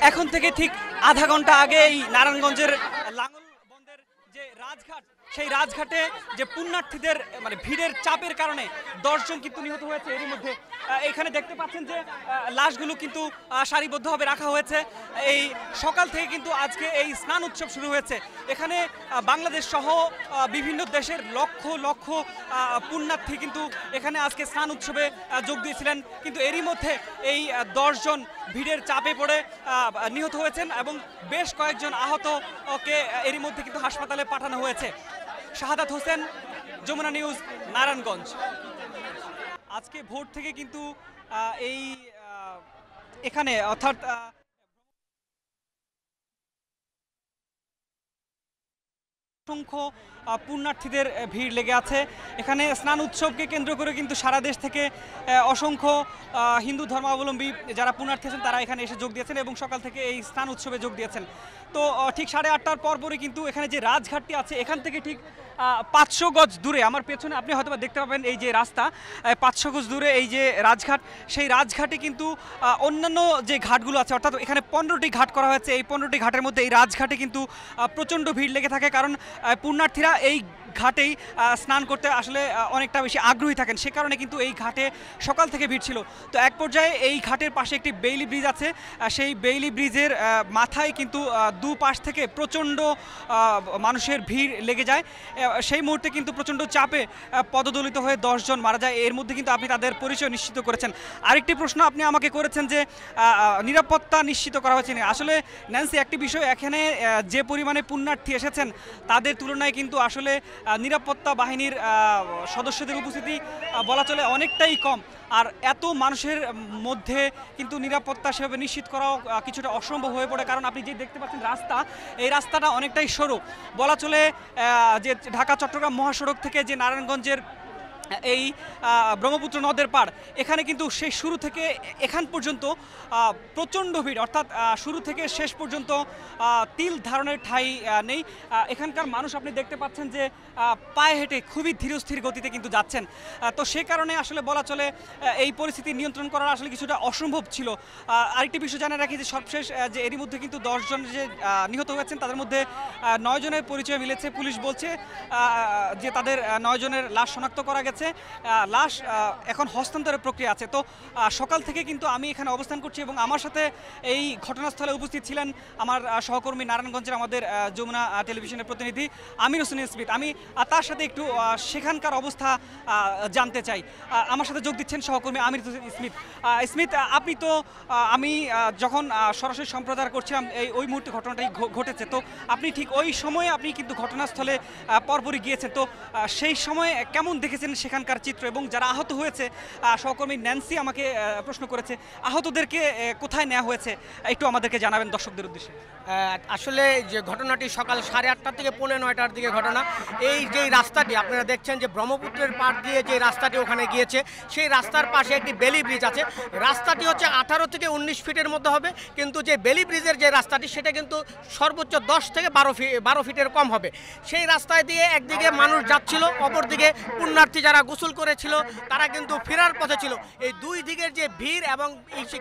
এখন থেকে ঠিক আধা ঘন্টা আগে এই নারায়ণগঞ্জের লাঙ্গলবন্দের যে রাজঘাট, সেই রাজঘাটে যে পুণ্যার্থীদের মানে ভিড়ের চাপের কারণে 10 জন কিন্তু নিহত হয়েছে। এরই মধ্যে এখানে দেখতে পাচ্ছেন যে লাশগুলো কিন্তু সারিবদ্ধভাবে রাখা হয়েছে। এই সকাল থেকে কিন্তু আজকে এই স্নান উৎসব শুরু হয়েছে। এখানে বাংলাদেশ সহ বিভিন্ন দেশের লক্ষ লক্ষ পুণ্যার্থী কিন্তু এখানে আজকে স্নান উৎসবে যোগ দিয়েছিলেন, কিন্তু এরই মধ্যে এই 10 জন ভিড়ের চাপে পড়ে নিহত হয়েছেন এবং বেশ কয়েকজন আহতকে এরই মধ্যে কিন্তু হাসপাতালে পাঠানো হয়েছে। শাহাদাত হোসেন, যমুনা নিউজ, নারায়ণগঞ্জ। আজকে ভোর থেকে কিন্তু এই এখানে অর্থাৎ অসংখ্য পুণ্যার্থীদের ভিড় লেগে আছে। এখানে স্নান উৎসবকে কেন্দ্র করে কিন্তু সারা দেশ থেকে অসংখ্য হিন্দু ধর্মাবলম্বী যারা পুণ্যার্থী আছেন তারা এখানে এসে যোগ দিয়েছেন এবং সকাল থেকে এই স্নান উৎসবে যোগ দিয়েছেন। তো ঠিক 8:30টার পরপরই কিন্তু এখানে যে রাজঘাটটি আছে এখান থেকে ঠিক 500 গজ দূরে, আমার পেছনে আপনি হয়তো দেখতে পাবেন এই যে রাস্তা, 500 গজ দূরে এই যে রাজঘাট, সেই রাজঘাটে কিন্তু অন্যান্য যে ঘাটগুলো আছে, অর্থাৎ এখানে 15টি ঘাট করা হয়েছে। এই 15টি ঘাটের মধ্যে এই রাজঘাটে কিন্তু প্রচণ্ড ভিড় লেগে থাকে, কারণ পুণ্যার্থীরা এই ঘাটেই স্নান করতে আসলে অনেকটা বেশি আগ্রহী থাকেন, সে কারণে কিন্তু এই ঘাটে সকাল থেকে ভিড় ছিল। তো এক পর্যায়ে এই ঘাটের পাশে একটি বেইলি ব্রিজ আছে, সেই বেইলি ব্রিজের মাথায় কিন্তু দুপাশ থেকে প্রচণ্ড মানুষের ভিড় লেগে যায়। সেই মুহূর্তে কিন্তু প্রচণ্ড চাপে পদদলিত হয়ে 10 জন মারা যায়। এর মধ্যে কিন্তু আপনি তাদের পরিচয় নিশ্চিত করেছেন। আরেকটি প্রশ্ন আপনি আমাকে করেছেন যে নিরাপত্তা নিশ্চিত করা হয়েছে না। আসলে ন্যান্সি, একটি বিষয়, এখানে যে পরিমাণে পুণ্যার্থী এসেছেন তাদের তুলনায় কিন্তু আসলে নিরাপত্তা বাহিনীর সদস্যদের উপস্থিতি বলা চলে অনেকটাই কম। আর এত মানুষের মধ্যে কিন্তু নিরাপত্তা সেভাবে নিশ্চিত করাও কিছুটা অসম্ভব হয়ে পড়ে, কারণ আপনি যে দেখতে পাচ্ছেন রাস্তা, এই রাস্তাটা অনেকটাই সরু। বলা চলে যে ঢাকা চট্টগ্রাম মহাসড়ক থেকে যে নারায়ণগঞ্জের এই ব্রহ্মপুত্র নদের পাড়, এখানে কিন্তু সেই শুরু থেকে এখান পর্যন্ত প্রচণ্ড ভিড়, অর্থাৎ শুরু থেকে শেষ পর্যন্ত তিল ধারণের ঠাঁই নেই। এখানকার মানুষ আপনি দেখতে পাচ্ছেন যে পায়ে হেঁটে খুবই ধীরস্থির গতিতে কিন্তু যাচ্ছেন। তো সে কারণে আসলে বলা চলে এই পরিস্থিতি নিয়ন্ত্রণ করা আসলে কিছুটা অসম্ভব ছিল। আরেকটি বিষয় জানা রাখি যে সবশেষ যে এরই মধ্যে কিন্তু 10 জন যে নিহত হয়েছেন তাদের মধ্যে 9 জনের পরিচয় মিলেছে। পুলিশ বলছে যে তাদের 9 জনের লাশ শনাক্ত করা গেছে। লাশ এখন হস্তান্তরের প্রক্রিয়া আছে। তো সকাল থেকে কিন্তু আমি এখানে অবস্থান করছি এবং আমার সাথে এই ঘটনাস্থলে উপস্থিত ছিলেন আমার সহকর্মী নারায়ণগঞ্জের আমাদের যমুনা টেলিভিশনের প্রতিনিধি আমির হোসেন স্মিথ। আমি তার সাথে একটু সেখানকার অবস্থা জানতে চাই। আমার সাথে যোগ দিচ্ছেন সহকর্মী আমির হোসেন স্মিথ। স্মিথ, আপনি তো আমি যখন সরাসরি সম্প্রচার করছিলাম ওই মুহূর্তে ঘটনাটাই ঘটেছে, তো আপনি ঠিক ওই সময়ে আপনি কিন্তু ঘটনাস্থলে পরপরই গিয়েছেন। তো সেই সময়ে কেমন দেখেছেন সেখানকার চিত্র এবং যারা আহত হয়েছে? সহকর্মী ন্যান্সি আমাকে প্রশ্ন করেছে আহতদেরকে কোথায় নেওয়া হয়েছে, একটু আমাদেরকে জানাবেন দর্শকদের উদ্দেশ্যে। আসলে যে ঘটনাটি সকাল 8:30 থেকে 9:45টার দিকে ঘটনা। এই যে রাস্তাটি আপনারা দেখছেন যে ব্রহ্মপুত্রের পাড় দিয়ে যে রাস্তাটি ওখানে গিয়েছে, সেই রাস্তার পাশে একটি বেলি ব্রিজ আছে। রাস্তাটি হচ্ছে 18 থেকে 19 ফিটের মধ্যে হবে, কিন্তু যে বেলি ব্রিজের যে রাস্তাটি সেটা কিন্তু সর্বোচ্চ 10 থেকে 12 ফিটের কম হবে। সেই রাস্তায় দিয়ে একদিকে মানুষ যাচ্ছিল, অপরদিকে পুণ্যার্থী যারা গোসল করেছিল তারা কিন্তু ফেরার পথে ছিল। এই দুই দিকের যে ভিড় এবং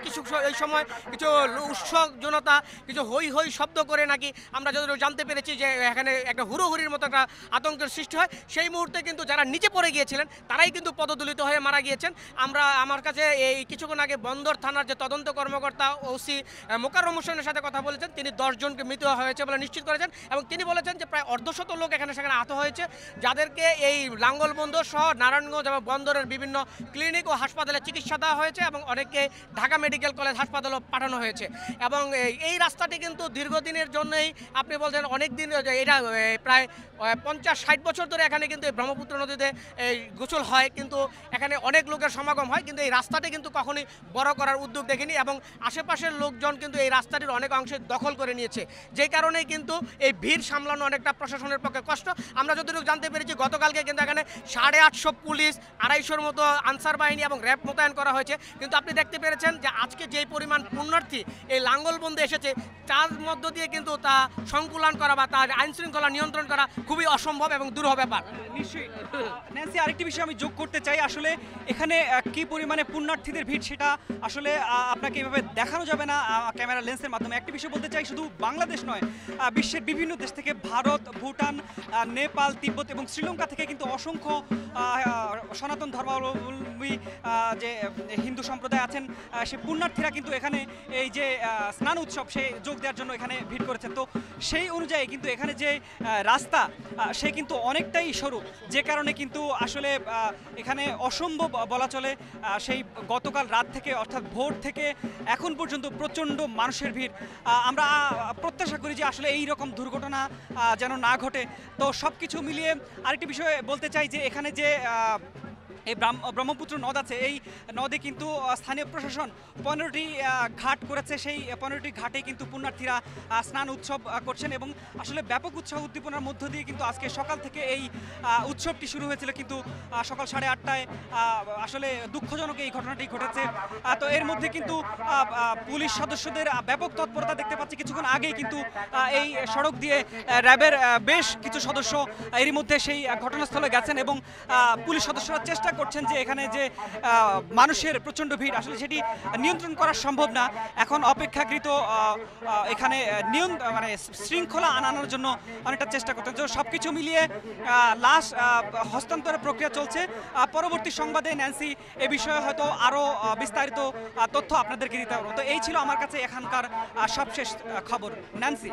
কিছু এই সময় কিছু উৎসবজনতা, কিছু হই হই শব্দ করে নাকি আমরা যতটুকু জানতে পেরেছি যে এখানে একটা হুড়োহুড়ির মতো একটা আতঙ্কের সৃষ্টি হয়। সেই মুহূর্তে কিন্তু যারা নিচে পড়ে গিয়েছিলেন তারাই কিন্তু পদদলিত হয়ে মারা গিয়েছেন। আমার কাছে এই কিছুক্ষণ আগে বন্দর থানার যে তদন্ত কর্মকর্তা ওসি মোকাররম হোসেনের সাথে কথা বলেছেন। তিনি 10 জনকে মৃত হয়েছে বলে নিশ্চিত করেছেন এবং তিনি বলেছেন যে প্রায় অর্ধশত লোক সেখানে আহত হয়েছে, যাদেরকে এই লাঙ্গলবন্দর সহ নারায়ণগঞ্জ এবং বন্দরের বিভিন্ন ক্লিনিক ও হাসপাতালে চিকিৎসা দেওয়া হয়েছে এবং অনেককে ঢাকা মেডিকেল কলেজ হাসপাতালেও পাঠানো হয়েছে। এবং এই রাস্তাটি কিন্তু দীর্ঘদিনের জন্যই আপনি বলছেন অনেক দিন, এটা প্রায় 50-60 বছর ধরে এখানে কিন্তু ব্রহ্মপুত্র নদীতে এই গোসল হয়, কিন্তু এখানে অনেক লোকের সমাগম হয়, কিন্তু এই রাস্তাটি কিন্তু কখনোই বড় করার উদ্যোগ দেখেনি এবং আশেপাশের লোকজন কিন্তু এই রাস্তাটির অনেক অংশে দখল করে নিয়েছে, যে কারণেই কিন্তু এই ভিড় সামলানো অনেকটা প্রশাসনের পক্ষে কষ্ট। আমরা যতটুকু জানতে পেরেছি গতকালকে কিন্তু এখানে 850 পুলিশ, 250-র মতো আনসার বাহিনী এবং র্যাব মোতায়েন করা হয়েছে। কিন্তু আপনি দেখতে পেরেছেন যে আজকে যেই পরিমাণ পুণ্যার্থী এই লাঙ্গলবন্দে এসেছে, তার মধ্য দিয়ে কিন্তু তা সংকুলান করা বা তার আইন শৃঙ্খলা নিয়ন্ত্রণ করা খুবই অসম্ভব এবং দুরূহ ব্যাপার। নিশ্চয়ই ন্যান্সি, আরেকটি বিষয় আমি যোগ করতে চাই। আসলে এখানে কি পরিমাণে পুণ্যার্থীদের ভিড় সেটা আসলে আপনাকে এভাবে দেখানো যাবে না ক্যামেরা লেন্সের মাধ্যমে। একটি বিষয় বলতে চাই, শুধু বাংলাদেশ নয়, বিশ্বের বিভিন্ন দেশ থেকে, ভারত, ভুটান, নেপাল, তিব্বত এবং শ্রীলঙ্কা থেকে কিন্তু অসংখ্য সনাতন ধর্মাবলম্বী যে হিন্দু সম্প্রদায় আছেন, সে পুণ্যার্থীরা কিন্তু এখানে এই যে স্নান উৎসব সে যোগ দেওয়ার জন্য এখানে ভিড় করেছেন। তো সেই অনুযায়ী কিন্তু এখানে যে রাস্তা সে কিন্তু অনেকটাই সরু, যে কারণে কিন্তু আসলে এখানে অসম্ভব বলা চলে। সেই গতকাল রাত থেকে অর্থাৎ ভোর থেকে এখন পর্যন্ত প্রচণ্ড মানুষের ভিড়। আমরা প্রত্যাশা করি যে আসলে এই রকম দুর্ঘটনা যেন না ঘটে। তো সব কিছু মিলিয়ে আরেকটি বিষয় বলতে চাই যে এখানে যে এই ব্রহ্মপুত্র নদ আছে, এই নদে কিন্তু স্থানীয় প্রশাসন 15টি ঘাট করেছে। সেই 15টি ঘাটে কিন্তু পুণ্যার্থীরা স্নান উৎসব করছেন এবং আসলে ব্যাপক উৎসাহ উদ্দীপনার মধ্য দিয়ে কিন্তু আজকে সকাল থেকে এই উৎসবটি শুরু হয়েছিল। কিন্তু সকাল 8:30টায় আসলে দুঃখজনক এই ঘটনাটি ঘটেছে। তো এর মধ্যে কিন্তু পুলিশ সদস্যদের ব্যাপক তৎপরতা দেখতে পাচ্ছি। কিছুক্ষণ আগেই কিন্তু এই সড়ক দিয়ে র্যাবের বেশ কিছু সদস্য এরই মধ্যে সেই ঘটনাস্থলে গেছেন এবং পুলিশ সদস্যরা চেষ্টা করছেন যে এখানে যে মানুষের প্রচণ্ড ভিড় আসলে সেটি নিয়ন্ত্রণ করা সম্ভব না। এখন অপেক্ষাকৃত এখানে মানে শৃঙ্খলা আনানোর জন্য অনেকটা চেষ্টা করতেন। তো সব কিছু মিলিয়ে লাশ হস্তান্তরের প্রক্রিয়া চলছে। পরবর্তী সংবাদে ন্যান্সি এ বিষয়ে হয়তো আরও বিস্তারিত তথ্য আপনাদেরকে দিতে পারবো। তো এই ছিল আমার কাছে এখানকার সবশেষ খবর। ন্যান্সি।